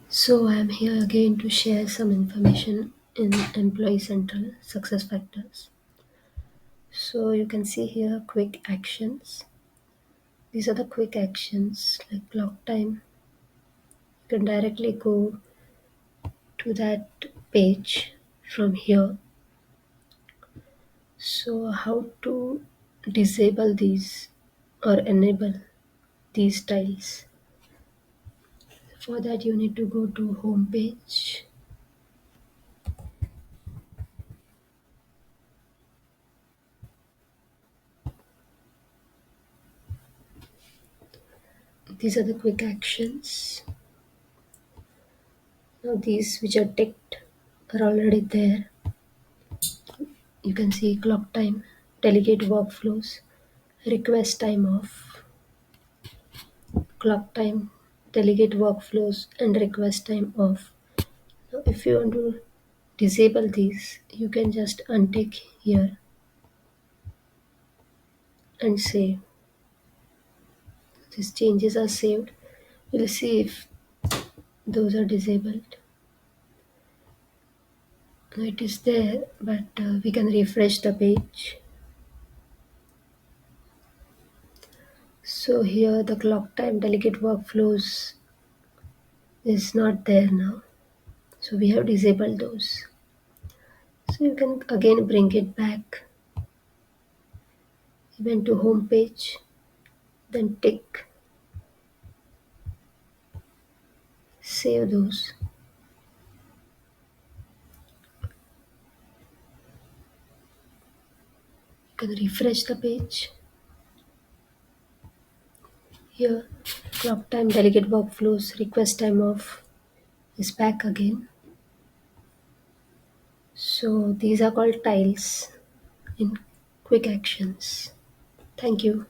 So I'm here again to share some information in Employee Central Success Factors. So you can see here quick actions. These are the quick actions like clock time. You can directly go to that page from here. So how to disable these or enable these styles? For that you need to go to home page. These are the quick actions. Now these which are ticked are already there. You can see clock time, delegate workflows, request time off, clock time, delegate workflows, and request time off. Now, if you want to disable these, you can just untick here and save. These changes are saved. We'll see if those are disabled. Now it is there, but we can refresh the page. So here the clock time delegate workflows is not there now. So we have disabled those. So you can again bring it back even to home page, then tick, save those. You can refresh the page. Here, clock time, delegate workflows, request time off is back again. So these are called tiles in quick actions. Thank you.